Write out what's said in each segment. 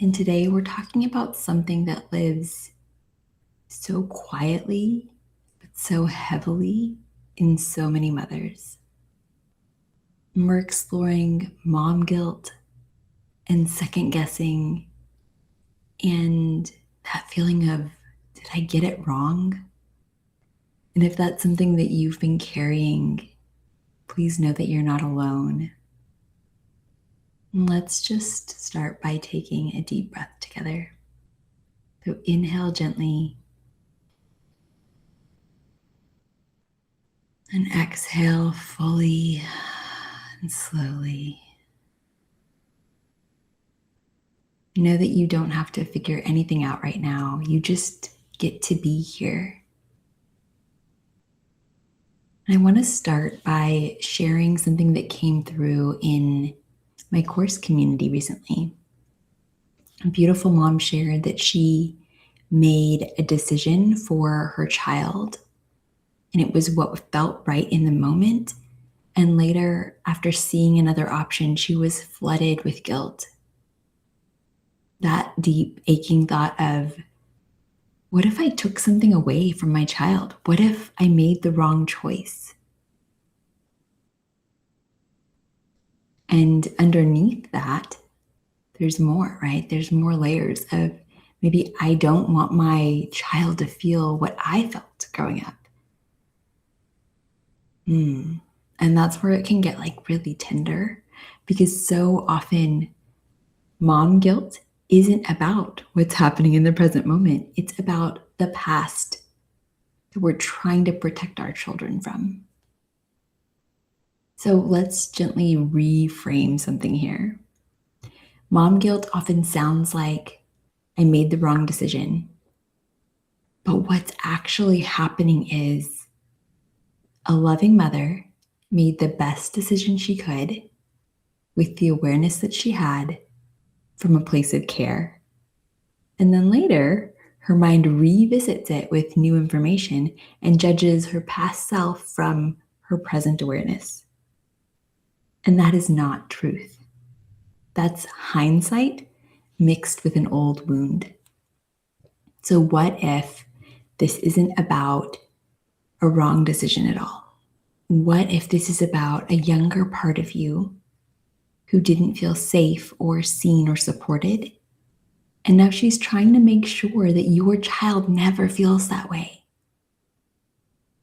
And today we're talking about something that lives so quietly, but so heavily in so many mothers. And we're exploring mom guilt and second guessing and that feeling of, did I get it wrong? And if that's something that you've been carrying, please know that you're not alone. And let's just start by taking a deep breath together. So inhale gently and exhale fully and slowly. Know that you don't have to figure anything out right now. You just get to be here. And I want to start by sharing something that came through in my course community recently. A beautiful mom shared that she made a decision for her child, and it was what felt right in the moment. And later, after seeing another option, she was flooded with guilt. That deep, aching thought of, what if I took something away from my child? What if I made the wrong choice? And underneath that, there's more, right? There's more layers of maybe I don't want my child to feel what I felt growing up. And that's where it can get like really tender, because so often mom guilt isn't about what's happening in the present moment. It's about the past that we're trying to protect our children from. So let's gently reframe something here. Mom guilt often sounds like I made the wrong decision. But what's actually happening is a loving mother made the best decision she could with the awareness that she had from a place of care. And then later, her mind revisits it with new information and judges her past self from her present awareness. And that is not truth. That's hindsight mixed with an old wound. So what if this isn't about a wrong decision at all? What if this is about a younger part of you who didn't feel safe or seen or supported? And now she's trying to make sure that your child never feels that way.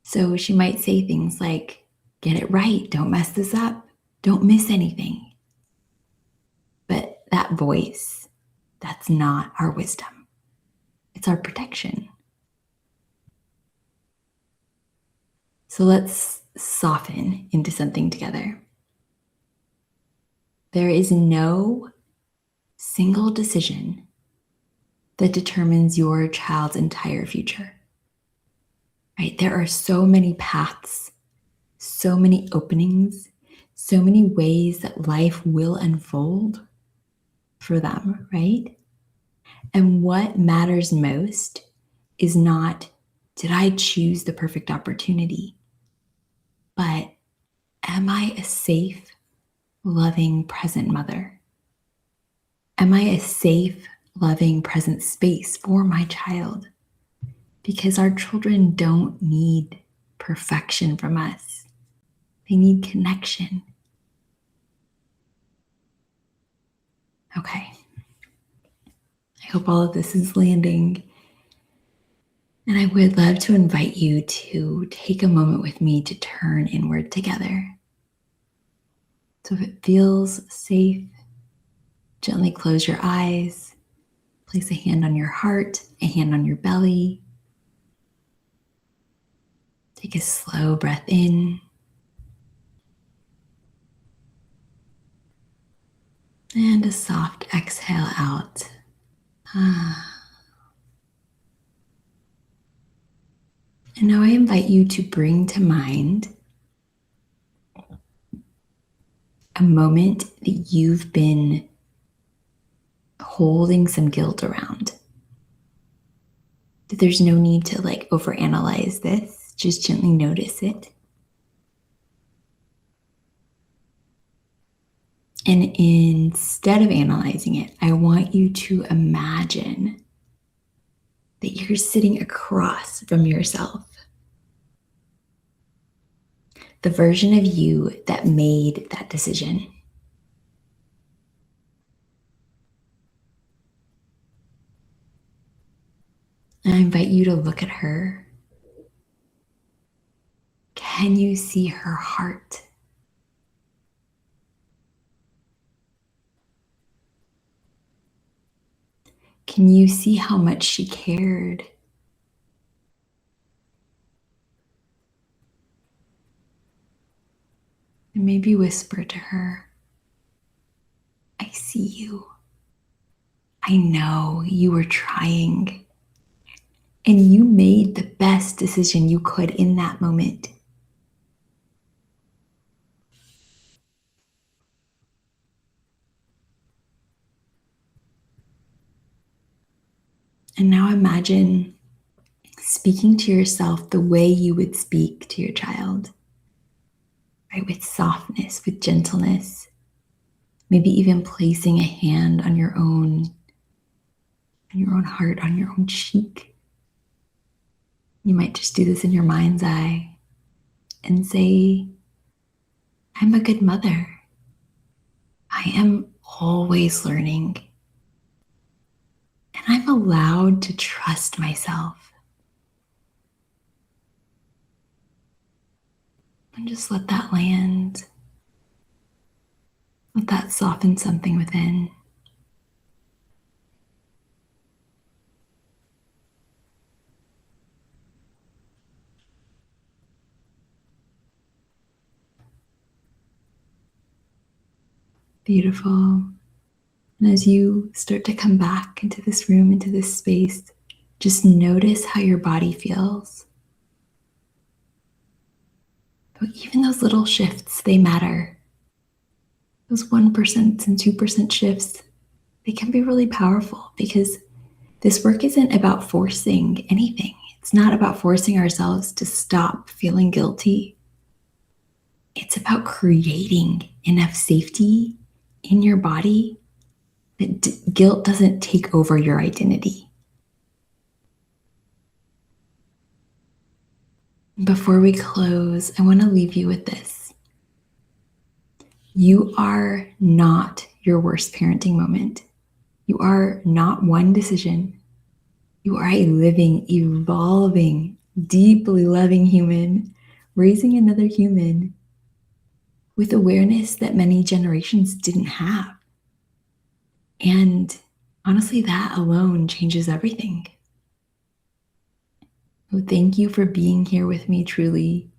So she might say things like, get it right, don't mess this up, don't miss anything. But that voice, that's not our wisdom. It's our protection. So let's soften into something together. There is no single decision that determines your child's entire future. Right? There are so many paths, so many openings, so many ways that life will unfold for them, right? And what matters most is not, did I choose the perfect opportunity? But am I a safe, loving, present mother? Am I a safe, loving, present space for my child? Because our children don't need perfection from us. They need connection. Okay. I hope all of this is landing. And I would love to invite you to take a moment with me to turn inward together. So if it feels safe, gently close your eyes, place a hand on your heart, a hand on your belly. Take a slow breath in. And a soft exhale out. And now I invite you to bring to mind a moment that you've been holding some guilt around. There's no need to overanalyze this. Just gently notice it. And instead of analyzing it, I want you to imagine that you're sitting across from yourself, the version of you that made that decision. And I invite you to look at her. Can you see her heart? Can you see how much she cared? And maybe whisper to her, I see you. I know you were trying. And you made the best decision you could in that moment. And now imagine speaking to yourself the way you would speak to your child, right? With softness, with gentleness, maybe even placing a hand on your own heart, on your own cheek. You might just do this in your mind's eye and say, I'm a good mother. I am always learning. And I'm allowed to trust myself. And just let that land. Let that soften something within. Beautiful. And as you start to come back into this room, into this space, just notice how your body feels. But even those little shifts, they matter. Those 1% and 2% shifts, they can be really powerful because this work isn't about forcing anything. It's not about forcing ourselves to stop feeling guilty. It's about creating enough safety in your body that guilt doesn't take over your identity. Before we close, I want to leave you with this. You are not your worst parenting moment. You are not one decision. You are a living, evolving, deeply loving human, raising another human with awareness that many generations didn't have. And honestly, that alone changes everything. So thank you for being here with me, truly.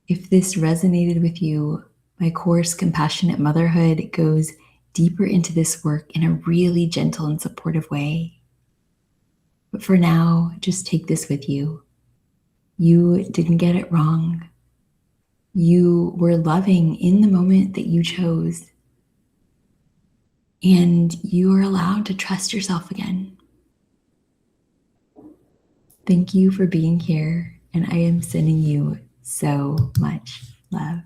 If this resonated with you, my course, Compassionate Motherhood, goes deeper into this work in a really gentle and supportive way. But for now, just take this with you. You didn't get it wrong. You were loving in the moment that you chose. And you are allowed to trust yourself again. Thank you for being here, and I am sending you so much love.